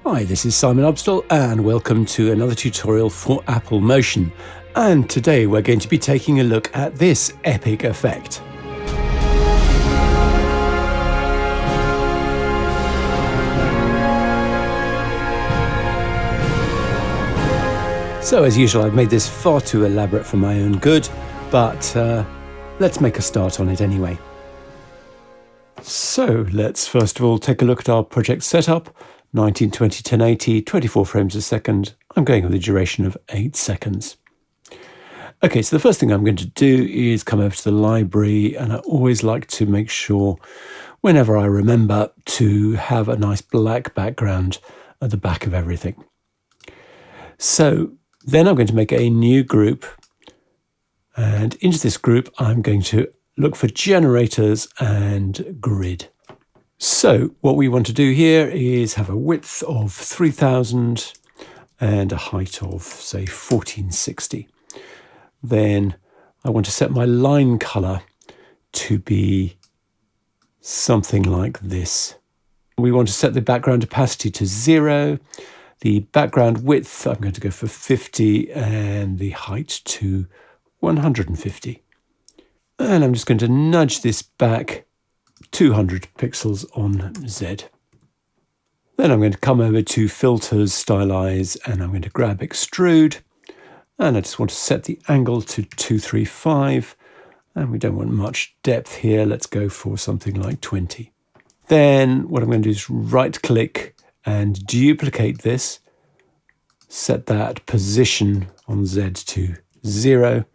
Hi, this is Simon Obstall and welcome to another tutorial for Apple Motion. And today we're going to be taking a look at this epic effect. So as usual, I've made this far too elaborate for my own good, but let's make a start on it anyway. So let's first of all take a look at our project setup. 1920 1080, 24 frames a second. I'm going with a duration of 8 seconds. Okay, so the first thing I'm going to do is come over to the library, and I always like to make sure, whenever I remember, to have a nice black background at the back of everything. So then I'm going to make a new group, and into this group I'm going to look for generators and grid. So what we want to do here is have a width of 3000 and a height of, say, 1460. Then I want to set my line color to be something like this. We want to set the background opacity to 0. The background width, I'm going to go for 50, and the height to 150. And I'm just going to nudge this back 200 pixels on Z. Then I'm going to come over to Filters, Stylize, and I'm going to grab Extrude. And I just want to set the angle to 235. And we don't want much depth here. Let's go for something like 20. Then what I'm going to do is right-click and duplicate this. Set that position on Z to 0.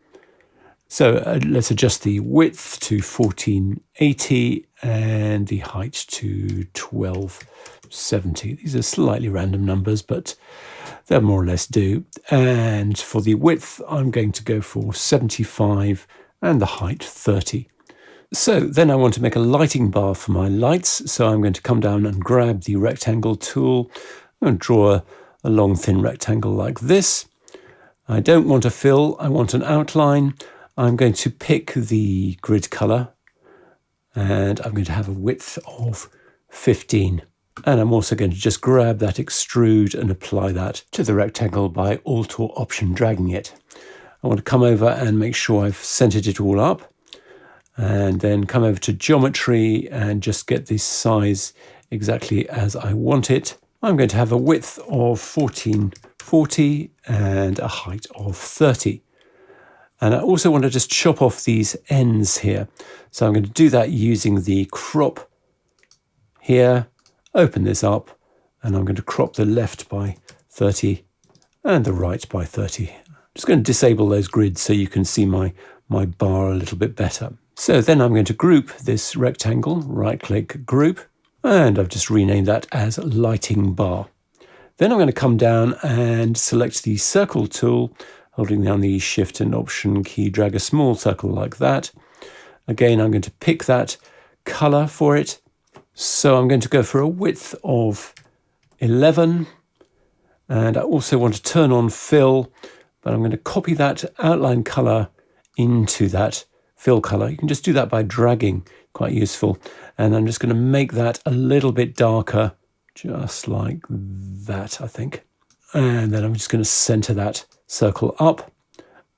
So let's adjust the width to 1480 and the height to 1270. These are slightly random numbers, but they'll more or less do. And for the width, I'm going to go for 75 and the height 30. So then I want to make a lighting bar for my lights. So I'm going to come down and grab the rectangle tool and draw a long thin rectangle like this. I don't want a fill, I want an outline. I'm going to pick the grid color, and I'm going to have a width of 15. And I'm also going to just grab that extrude and apply that to the rectangle by Alt or Option dragging it. I want to come over and make sure I've centered it all up, and then come over to geometry and just get this size exactly as I want it. I'm going to have a width of 1440 and a height of 30. And I also want to just chop off these ends here. So I'm going to do that using the crop here, open this up, and I'm going to crop the left by 30 and the right by 30. I'm just going to disable those grids so you can see my bar a little bit better. So then I'm going to group this rectangle, right-click group, and I've just renamed that as lighting bar. Then I'm going to come down and select the circle tool, holding down the Shift and Option key, drag a small circle like that. Again, I'm going to pick that color for it. So I'm going to go for a width of 11. And I also want to turn on fill, but I'm going to copy that outline color into that fill color. You can just do that by dragging, quite useful. And I'm just going to make that a little bit darker, just like that, I think. And then I'm just going to center that circle up,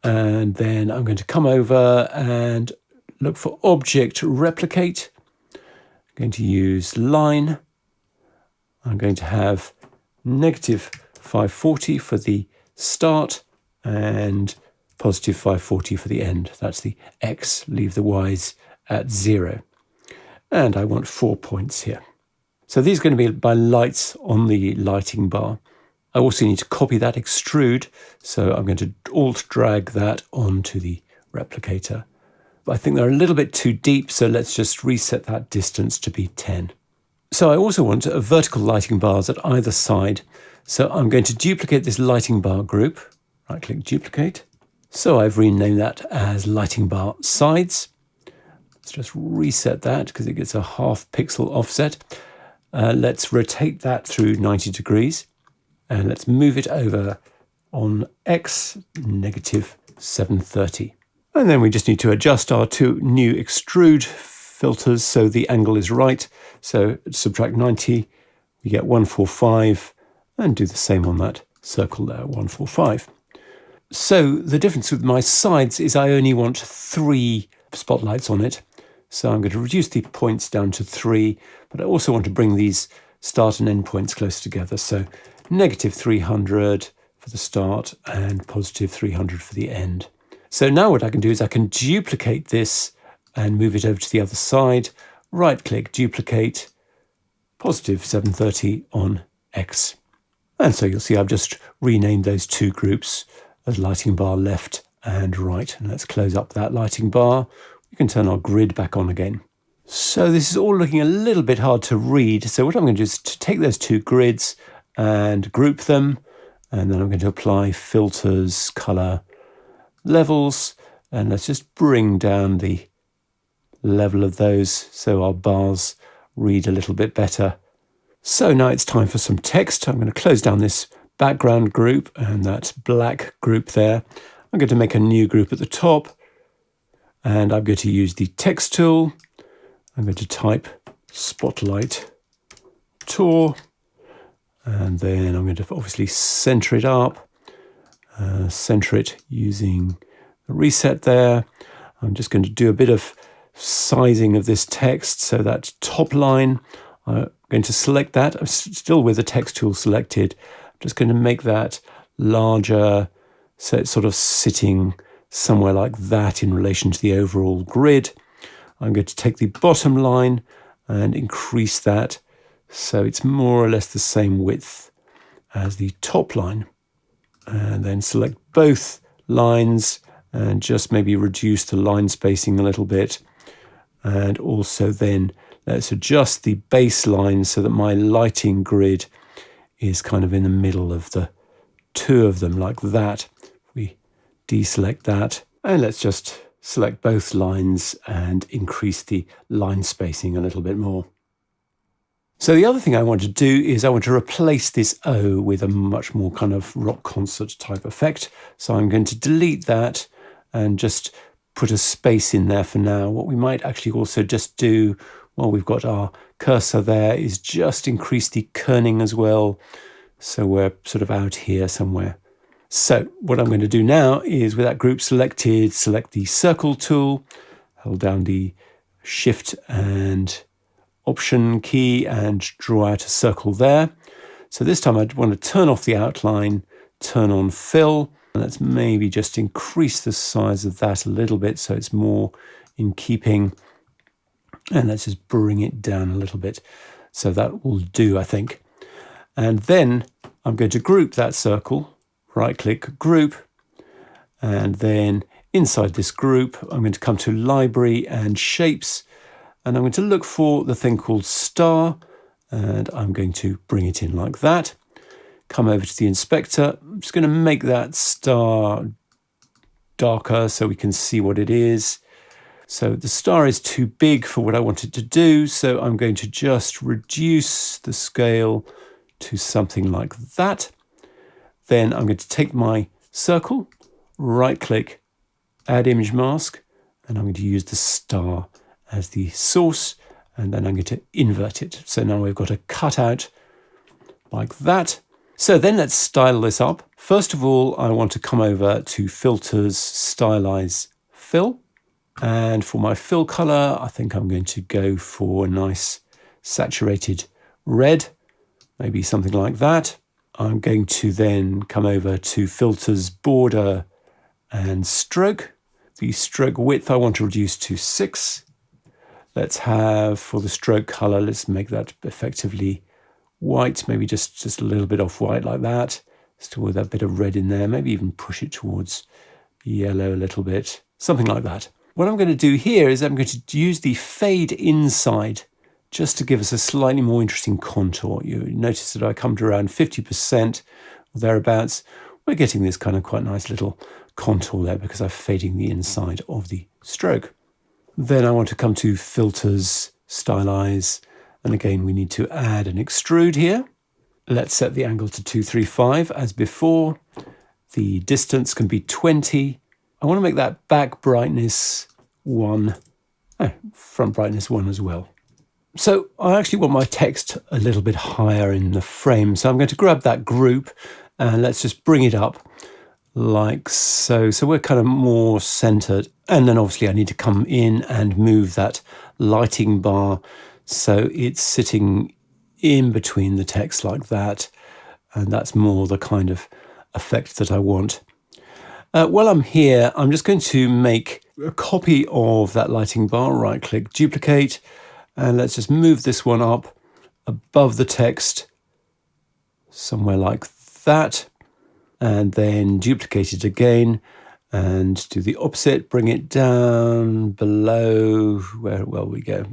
and then I'm going to come over and look for Object Replicate. I'm going to use line. I'm going to have negative 540 for the start and positive 540 for the end. That's the X, leave the Y's at 0. And I want 4 points here. So these are going to be my lights on the lighting bar. I also need to copy that extrude, so I'm going to Alt drag that onto the replicator. I think they're a little bit too deep, so let's just reset that distance to be 10. So I also want vertical lighting bars at either side, so I'm going to duplicate this lighting bar group, right-click duplicate. So I've renamed that as lighting bar sides. Let's just reset that because it gets a half pixel offset. Let's rotate that through 90 degrees. And let's move it over on X, negative 730. And then we just need to adjust our two new extrude filters so the angle is right. So subtract 90, we get 145, and do the same on that circle there, 145. So the difference with my sides is I only want 3 spotlights on it. So I'm going to reduce the points down to 3, but I also want to bring these start and end points close together. So negative 300 for the start and positive 300 for the end. So now what I can do is I can duplicate this and move it over to the other side. Right click, duplicate, positive 730 on X. And so you'll see I've just renamed those 2 groups as lighting bar left and right. And let's close up that lighting bar. We can turn our grid back on again. So this is all looking a little bit hard to read. So what I'm going to do is to take those 2 grids and group them. And then I'm going to apply filters, color, levels. And let's just bring down the level of those so our bars read a little bit better. So now it's time for some text. I'm going to close down this background group and that black group there. I'm going to make a new group at the top, and I'm going to use the text tool. I'm going to type Spotlight Tour, and then I'm going to obviously center it up, center it using the reset there. I'm just going to do a bit of sizing of this text, so that top line, I'm going to select that. I'm still with the text tool selected. I'm just going to make that larger, so it's sort of sitting somewhere like that in relation to the overall grid. I'm going to take the bottom line and increase that so it's more or less the same width as the top line. And then select both lines and just maybe reduce the line spacing a little bit. And also then let's adjust the baseline so that my lighting grid is kind of in the middle of the 2 of them like that. We deselect that and let's just select both lines and increase the line spacing a little bit more. So the other thing I want to do is I want to replace this O with a much more kind of rock concert type effect. So I'm going to delete that and just put a space in there for now. What we might actually also just do while we've got our cursor there is just increase the kerning as well. So we're sort of out here somewhere. So what I'm going to do now is with that group selected, select the circle tool, hold down the Shift and Option key and draw out a circle there. So this time I'd want to turn off the outline, turn on fill, and let's maybe just increase the size of that a little bit so it's more in keeping. And let's just bring it down a little bit. So that will do, I think. And then I'm going to group that circle, right click, group. And then inside this group, I'm going to come to library and shapes. And I'm going to look for the thing called star. And I'm going to bring it in like that. Come over to the inspector. I'm just going to make that star darker so we can see what it is. So the star is too big for what I want it to do. So I'm going to just reduce the scale to something like that. Then I'm going to take my circle, right click, add image mask, and I'm going to use the star as the source. And then I'm going to invert it. So now we've got a cutout like that. So then let's style this up. First of all, I want to come over to Filters, Stylize, Fill. And for my fill color, I think I'm going to go for a nice saturated red, maybe something like that. I'm going to then come over to Filters, Border and Stroke. The stroke width I want to reduce to 6. Let's have, for the stroke color, let's make that effectively white, maybe just a little bit off white like that. Still with that bit of red in there, maybe even push it towards yellow a little bit, something like that. What I'm going to do here is I'm going to use the fade inside just to give us a slightly more interesting contour. You notice that I come to around 50% or thereabouts. We're getting this kind of quite nice little contour there because I'm fading the inside of the stroke. Then I want to come to Filters, Stylize, and again we need to add an extrude here. Let's set the angle to 235 as before. The distance can be 20. I want to make that back brightness 1, front brightness 1 as well. So I actually want my text a little bit higher in the frame. So I'm going to grab that group and let's just bring it up like so. So we're kind of more centered. And then obviously I need to come in and move that lighting bar so it's sitting in between the text like that. And that's more the kind of effect that I want. While I'm here, I'm just going to make a copy of that lighting bar, right click, duplicate, and let's just move this one up above the text, somewhere like that, and then duplicate it again and do the opposite, bring it down below, where will we go?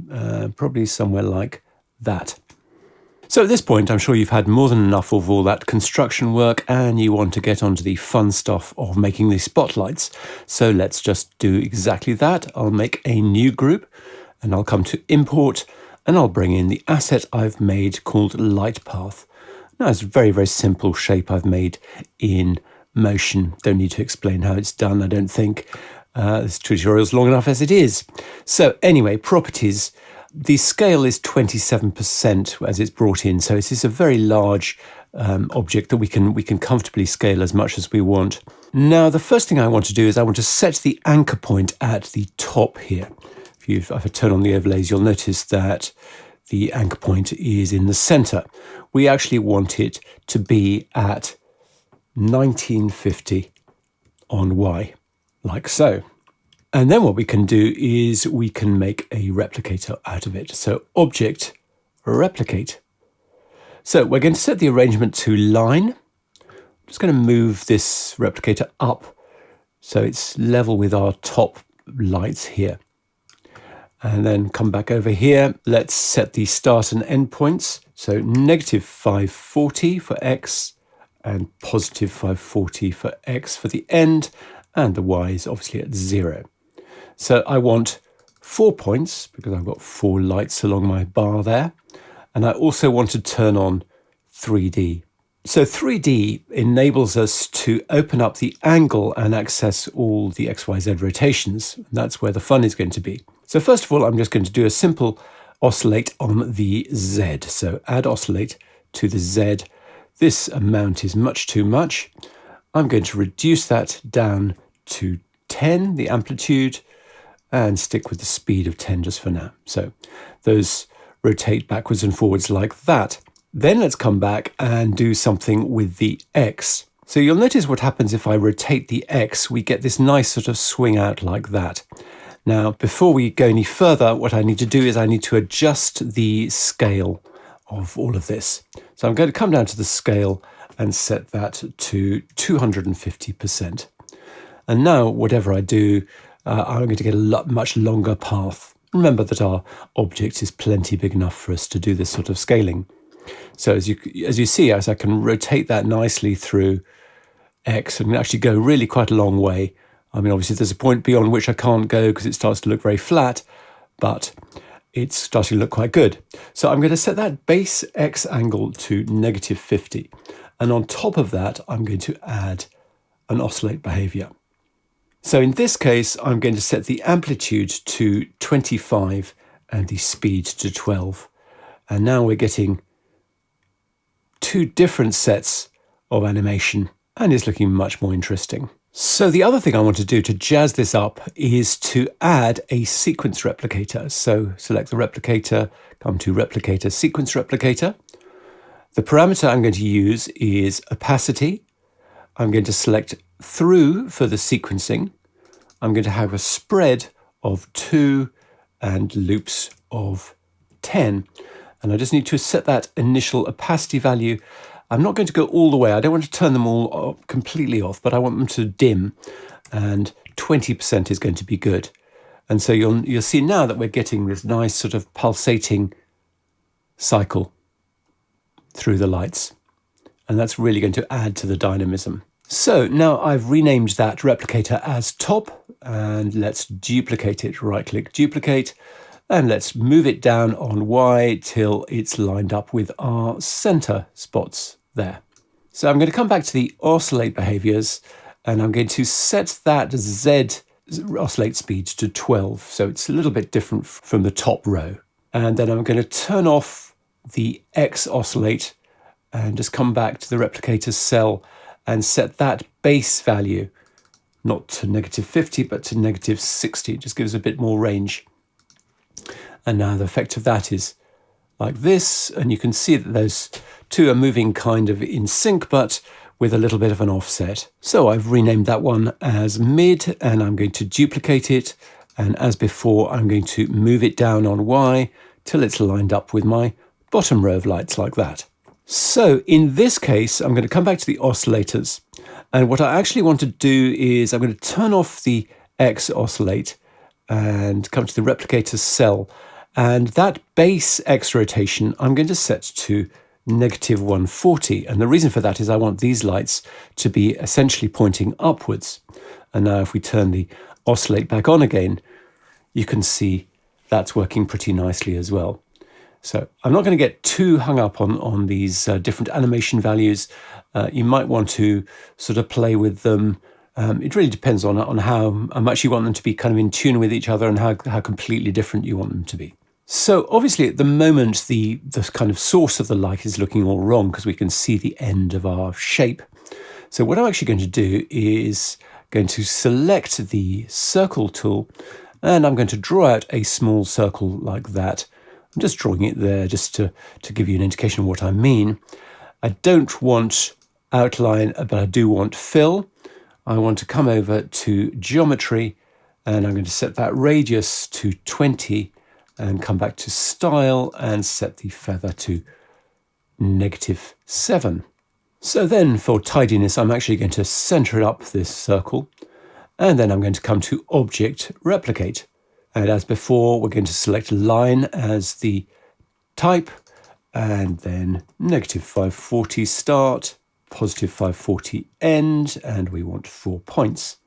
Probably somewhere like that. So at this point, I'm sure you've had more than enough of all that construction work and you want to get onto the fun stuff of making these spotlights. So let's just do exactly that. I'll make a new group and I'll come to import and I'll bring in the asset I've made called light path. Now it's a very, very simple shape I've made in Motion. Don't need to explain how it's done, I don't think. This tutorial's long enough as it is. So anyway, properties. The scale is 27% as it's brought in, so this is a very large object that we can comfortably scale as much as we want. Now, the first thing I want to do is I want to set the anchor point at the top here. If I turn on the overlays, you'll notice that the anchor point is in the center. We actually want it to be at 1950 on Y, like so. And then what we can do is we can make a replicator out of it. So object, replicate. So we're going to set the arrangement to line. I'm just going to move this replicator up so it's level with our top lights here. And then come back over here. Let's set the start and end points. So negative 540 for X and positive 540 for X for the end. And the Y is obviously at 0. So I want 4 points because I've got 4 lights along my bar there. And I also want to turn on 3D. So 3D enables us to open up the angle and access all the XYZ rotations. That's where the fun is going to be. So first of all, I'm just going to do a simple oscillate on the Z. So add oscillate to the Z. This amount is much too much. I'm going to reduce that down to 10, the amplitude, and stick with the speed of 10 just for now. So those rotate backwards and forwards like that. Then let's come back and do something with the X. So you'll notice what happens if I rotate the X, we get this nice sort of swing out like that. Now, before we go any further, what I need to do is I need to adjust the scale of all of this. So I'm going to come down to the scale and set that to 250%. And now, whatever I do, I'm going to get a much longer path. Remember that our object is plenty big enough for us to do this sort of scaling. So as you see, as I can rotate that nicely through X and actually go really quite a long way. I mean, obviously there's a point beyond which I can't go because it starts to look very flat, but it's starting to look quite good. So I'm going to set that base X angle to negative 50. And on top of that, I'm going to add an oscillate behavior. So in this case, I'm going to set the amplitude to 25 and the speed to 12. And now we're getting 2 different sets of animation and it's looking much more interesting. So the other thing I want to do to jazz this up is to add a sequence replicator. So select the replicator, come to replicator, sequence replicator. The parameter I'm going to use is opacity. I'm going to select through for the sequencing. I'm going to have a spread of 2 and loops of 10. And I just need to set that initial opacity value. I'm not going to go all the way. I don't want to turn them all completely off, but I want them to dim. And 20% is going to be good. And so you'll see now that we're getting this nice sort of pulsating cycle through the lights. And that's really going to add to the dynamism. So now I've renamed that replicator as top, and let's duplicate it. Right click, duplicate, and let's move it down on Y till it's lined up with our center spots there. So I'm going to come back to the oscillate behaviors, and I'm going to set that Z oscillate speed to 12. So it's a little bit different from the top row. And then I'm going to turn off the X oscillate and just come back to the replicator cell and set that base value, not to -50, but to -60. It just gives a bit more range. And now the effect of that is like this. And you can see that those two are moving kind of in sync, but with a little bit of an offset. So I've renamed that one as mid, and I'm going to duplicate it. And as before, I'm going to move it down on Y till it's lined up with my bottom row of lights like that. So in this case, I'm going to come back to the oscillators. And what I actually want to do is I'm going to turn off the X oscillate and come to the replicator cell. And that base X rotation, I'm going to set to -140. And the reason for that is I want these lights to be essentially pointing upwards. And now if we turn the oscillate back on again, you can see that's working pretty nicely as well. So I'm not going to get too hung up on these different animation values. You might want to sort of play with them. It really depends on how much you want them to be kind of in tune with each other and how completely different you want them to be. So obviously at the moment, the kind of source of the light is looking all wrong because we can see the end of our shape. So what I'm actually going to do is going to select the circle tool, and I'm going to draw out a small circle like that. I'm just drawing it there just to give you an indication of what I mean. I don't want outline, but I do want fill. I want to come over to geometry, and I'm going to set that radius to 20 and come back to style and set the feather to -7. So then for tidiness, I'm actually going to center up this circle, and then I'm going to come to Object, Replicate. And as before, we're going to select line as the type, and then -540 start, +540 end, and we want 4 points.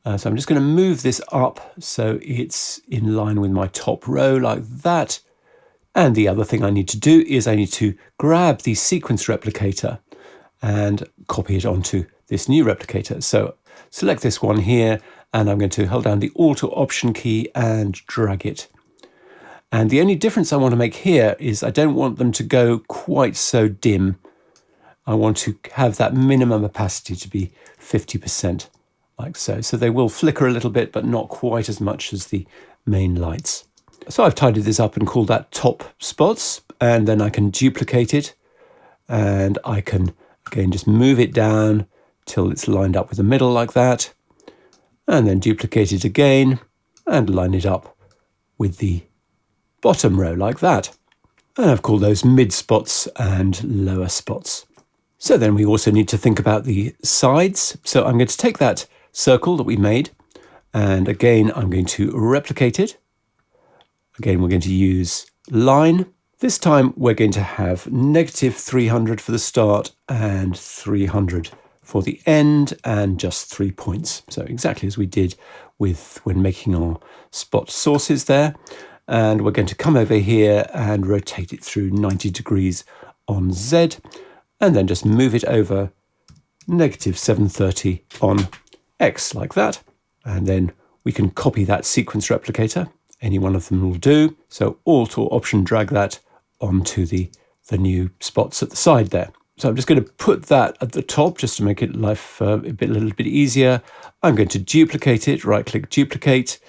So I'm just going to move this up so it's in line with my top row like that. And the other thing I need to do is I need to grab the sequence replicator and copy it onto this new replicator. So select this one here, and I'm going to hold down the Alt or Option key and drag it. And the only difference I want to make here is I don't want them to go quite so dim. I want to have that minimum opacity to be 50%. Like so. So they will flicker a little bit, but not quite as much as the main lights. So I've tidied this up and called that top spots, and then I can duplicate it, and I can again just move it down till it's lined up with the middle like that, and then duplicate it again and line it up with the bottom row like that. And I've called those mid spots and lower spots. So then we also need to think about the sides. So I'm going to take that circle that we made, and again I'm going to replicate it. Again, we're going to use line. This time we're going to have -300 for the start and 300 for the end, and just 3 points. So exactly as we did when making our spot sources there. And we're going to come over here and rotate it through 90 degrees on Z, and then just move it over -730 on X like that. And then we can copy that sequence replicator. Any one of them will do. So Alt or Option drag that onto the new spots at the side there. So I'm just going to put that at the top just to make it life a little bit easier. I'm going to duplicate it, right click duplicate,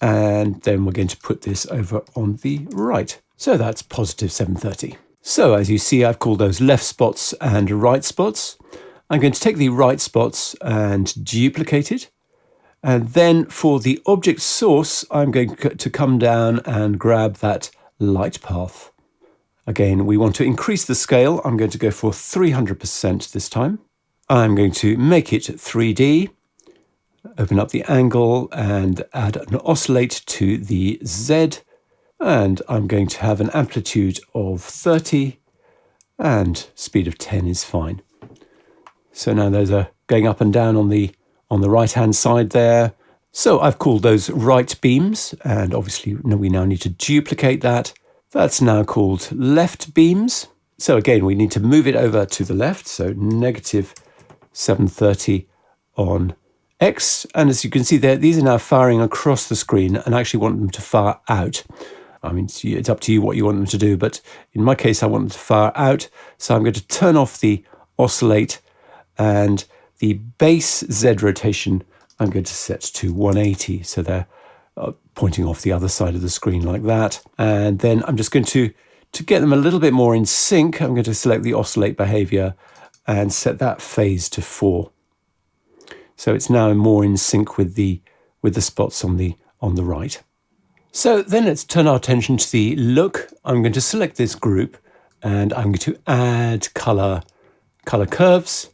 and then we're going to put this over on the right. So that's +730. So as you see, I've called those left spots and right spots. I'm going to take the right spots and duplicate it. And then for the object source, I'm going to come down and grab that light path. Again, we want to increase the scale. I'm going to go for 300% this time. I'm going to make it 3D, open up the angle and add an oscillate to the Z. And I'm going to have an amplitude of 30 and speed of 10 is fine. So now those are going up and down on the right-hand side there. So I've called those right beams, and obviously we now need to duplicate that. That's now called left beams. So again, we need to move it over to the left, so -730 on X. And as you can see there, these are now firing across the screen, and I actually want them to fire out. I mean, it's up to you what you want them to do, but in my case, I want them to fire out. So I'm going to turn off the oscillate, and the base Z rotation I'm going to set to 180. So they're pointing off the other side of the screen like that. And then I'm just going to get them a little bit more in sync, I'm going to select the oscillate behavior and set that phase to 4. So it's now more in sync with the spots on the right. So then let's turn our attention to the look. I'm going to select this group and I'm going to add color curves.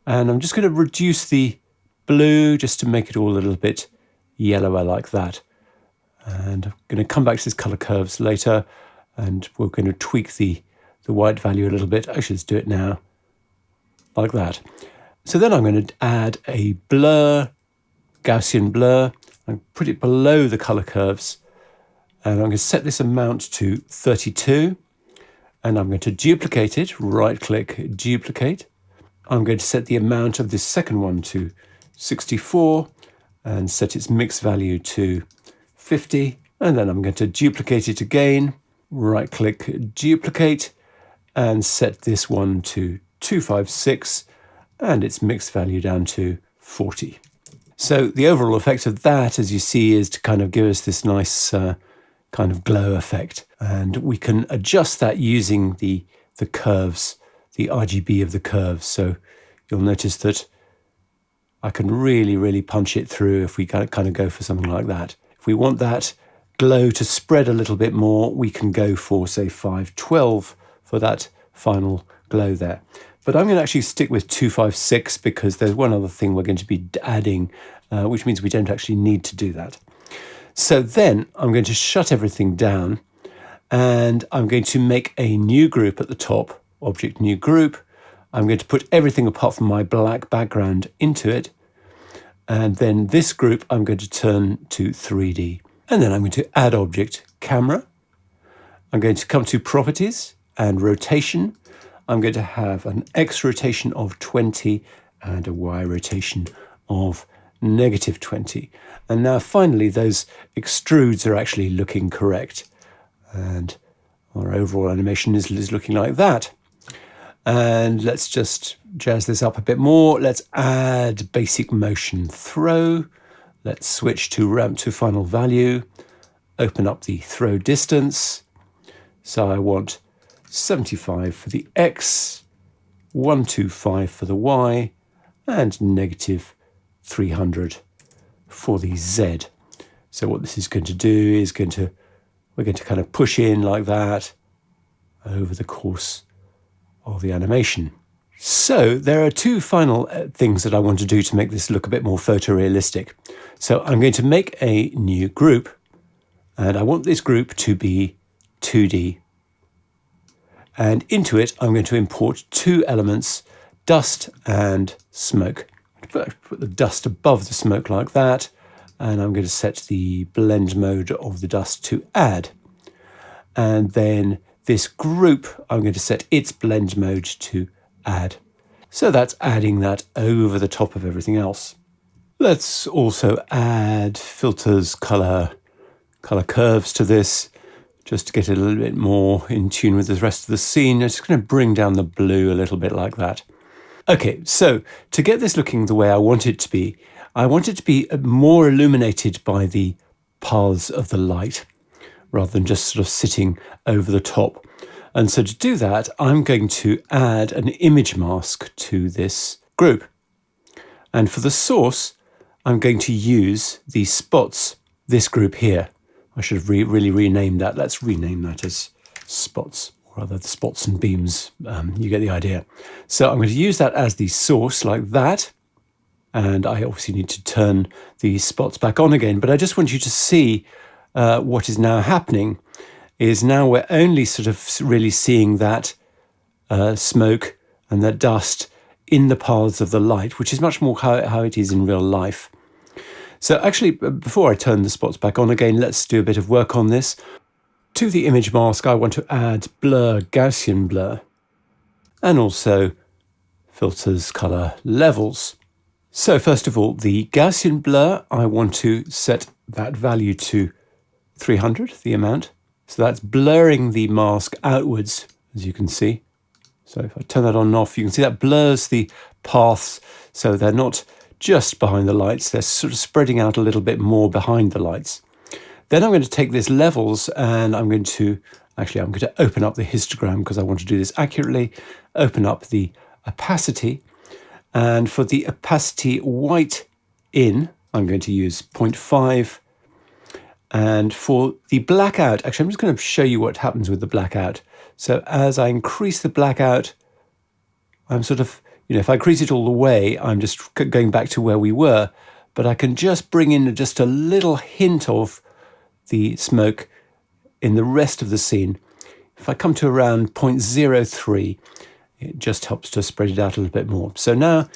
And I'm just going to reduce the blue just to make it all a little bit yellower like that. And I'm going to come back to this color curves later, and we're going to tweak the white value a little bit. Actually, let's do it now, like that. So then I'm going to add a blur, Gaussian blur, and put it below the color curves. And I'm going to set this amount to 32. And I'm going to duplicate it, right-click, duplicate. I'm going to set the amount of this second one to 64 and set its mix value to 50. And then I'm going to duplicate it again, right-click, duplicate, and set this one to 256 and its mix value down to 40. So the overall effect of that, as you see, is to kind of give us this nice kind of glow effect. And we can adjust that using the curves, the RGB of the curves. So you'll notice that I can really punch it through if we kind of go for something like that. If we want that glow to spread a little bit more, we can go for, say, 512 for that final glow there. But I'm going to actually stick with 256 because there's one other thing we're going to be adding, which means we don't actually need to do that. So then I'm going to shut everything down and I'm going to make a new group at the top, object new group. I'm going to put everything apart from my black background into it. And then this group I'm going to turn to 3D. And then I'm going to add object camera. I'm going to come to properties and rotation. I'm going to have an X rotation of 20 and a Y rotation of -20. And now finally those extrudes are actually looking correct. And our overall animation is looking like that. And let's just jazz this up a bit more. Let's add basic motion throw. Let's switch to ramp to final value. Open up the throw distance. So I want 75 for the X, 125 for the Y, and -300 for the Z. So what this is going to do is we're going to kind of push in like that over the course of the animation. So there are two final things that I want to do to make this look a bit more photorealistic. So I'm going to make a new group, and I want this group to be 2D. And into it, I'm going to import two elements, dust and smoke. Put the dust above the smoke like that, and I'm going to set the blend mode of the dust to add. And then this group, I'm going to set its blend mode to add. So that's adding that over the top of everything else. Let's also add filters, color curves to this, just to get it a little bit more in tune with the rest of the scene. I'm just going to bring down the blue a little bit like that. Okay, so to get this looking the way I want it to be, I want it to be more illuminated by the paths of the light, rather than just sort of sitting over the top. And so to do that, I'm going to add an image mask to this group. And for the source, I'm going to use the spots, this group here. I should have really renamed that. Let's rename that as spots, or rather the spots and beams. You get the idea. So I'm going to use that as the source like that. And I obviously need to turn the spots back on again. But I just want you to see what is now happening is now we're only sort of really seeing that smoke and that dust in the paths of the light, which is much more how it is in real life. So actually, before I turn the spots back on again, let's do a bit of work on this. To the image mask, I want to add blur, Gaussian blur, and also filters, color, levels. So first of all, the Gaussian blur, I want to set that value to 300, the amount. So that's blurring the mask outwards, as you can see. So if I turn that on and off, you can see that blurs the paths, so they're not just behind the lights, they're sort of spreading out a little bit more behind the lights. Then I'm going to take this levels and I'm going to open up the histogram because I want to do this accurately. Open up the opacity, and for the opacity white in, I'm going to use 0.5. And for the blackout, actually, I'm just going to show you what happens with the blackout. So as I increase the blackout, I'm sort of, if I increase it all the way, I'm just going back to where we were, but I can just bring in just a little hint of the smoke in the rest of the scene. If I come to around 0.03, it just helps to spread it out a little bit more. So now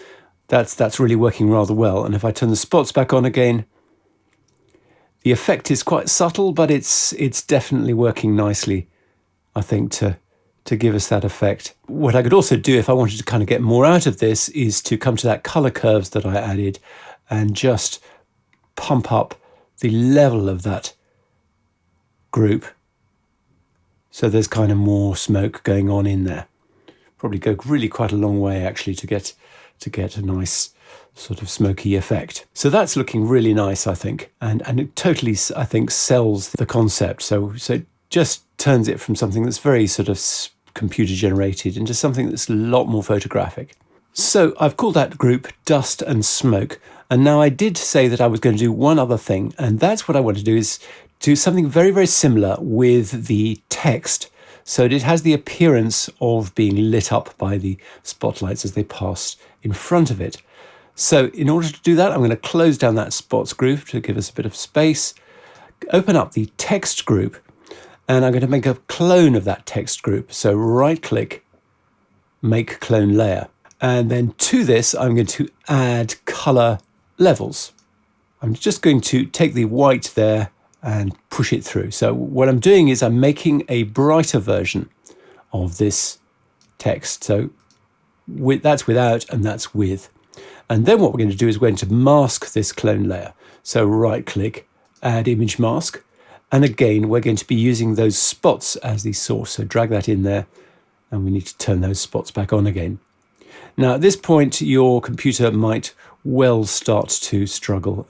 that's really working rather well. And if I turn the spots back on again, the effect is quite subtle, but it's definitely working nicely, I think, to give us that effect. What I could also do if I wanted to kind of get more out of this is to come to that color curves that I added and just pump up the level of that group. So there's kind of more smoke going on in there. Probably go really quite a long way actually to get a nice sort of smoky effect. So that's looking really nice, I think, and it totally, I think, sells the concept. So it just turns it from something that's very sort of computer generated into something that's a lot more photographic. So I've called that group Dust and Smoke, and now I did say that I was going to do one other thing, and that's what I want to do, is do something very, very similar with the text, so that it has the appearance of being lit up by the spotlights as they pass in front of it. So in order to do that, I'm going to close down that spots group to give us a bit of space, open up the text group, and I'm going to make a clone of that text group. So right click, make clone layer. And then to this, I'm going to add color levels. I'm just going to take the white there and push it through. So what I'm doing is I'm making a brighter version of this text. So that's without and that's with. And then what we're going to do is we're going to mask this clone layer. So right click, add image mask. And again, we're going to be using those spots as the source. So drag that in there, and we need to turn those spots back on again. Now at this point, your computer might well start to struggle.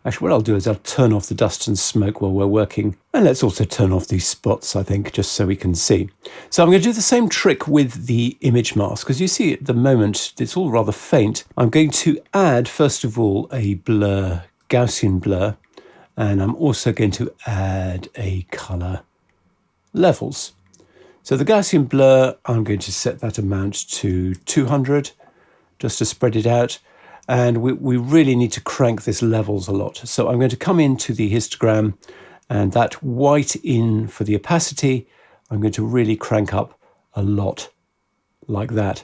Actually, what I'll do is I'll turn off the dust and smoke while we're working. And let's also turn off these spots, I think, just so we can see. So I'm going to do the same trick with the image mask, because you see at the moment, it's all rather faint. I'm going to add, first of all, a blur, Gaussian blur, and I'm also going to add a color levels. So the Gaussian blur, I'm going to set that amount to 200, just to spread it out. And we really need to crank this levels a lot. So I'm going to come into the histogram, and that white in for the opacity, I'm going to really crank up a lot, like that.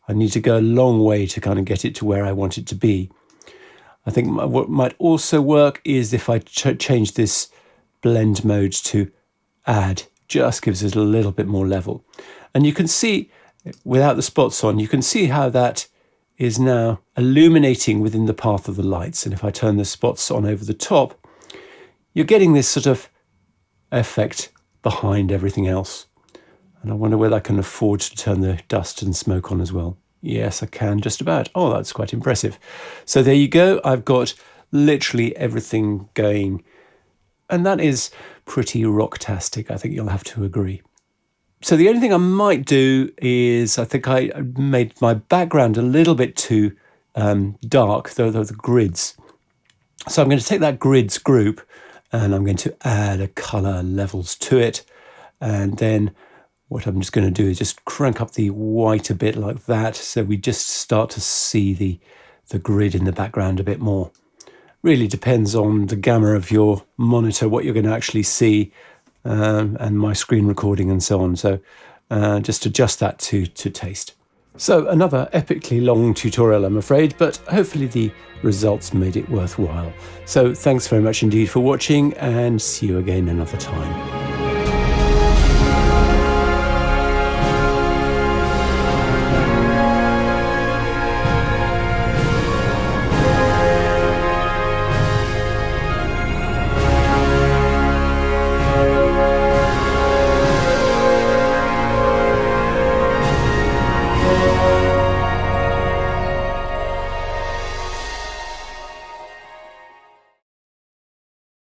I need to go a long way to kind of get it to where I want it to be. I think what might also work is if I change this blend mode to add, just gives it a little bit more level. And you can see, without the spots on, you can see how that is now illuminating within the path of the lights. And if I turn the spots on over the top, you're getting this sort of effect behind everything else. And I wonder whether I can afford to turn the dust and smoke on as well. Yes, I can, just about. Oh, that's quite impressive. So there you go. I've got literally everything going. And that is pretty rocktastic, I think you'll have to agree. So the only thing I might do is, I think I made my background a little bit too dark, the grids. So I'm going to take that grids group and I'm going to add a color levels to it. And then what I'm just going to do is just crank up the white a bit like that, so we just start to see the grid in the background a bit more. Really depends on the gamma of your monitor, what you're going to actually see, and my screen recording and so on. So just adjust that to taste. So another epically long tutorial, I'm afraid, but hopefully the results made it worthwhile. So thanks very much indeed for watching, and see you again another time.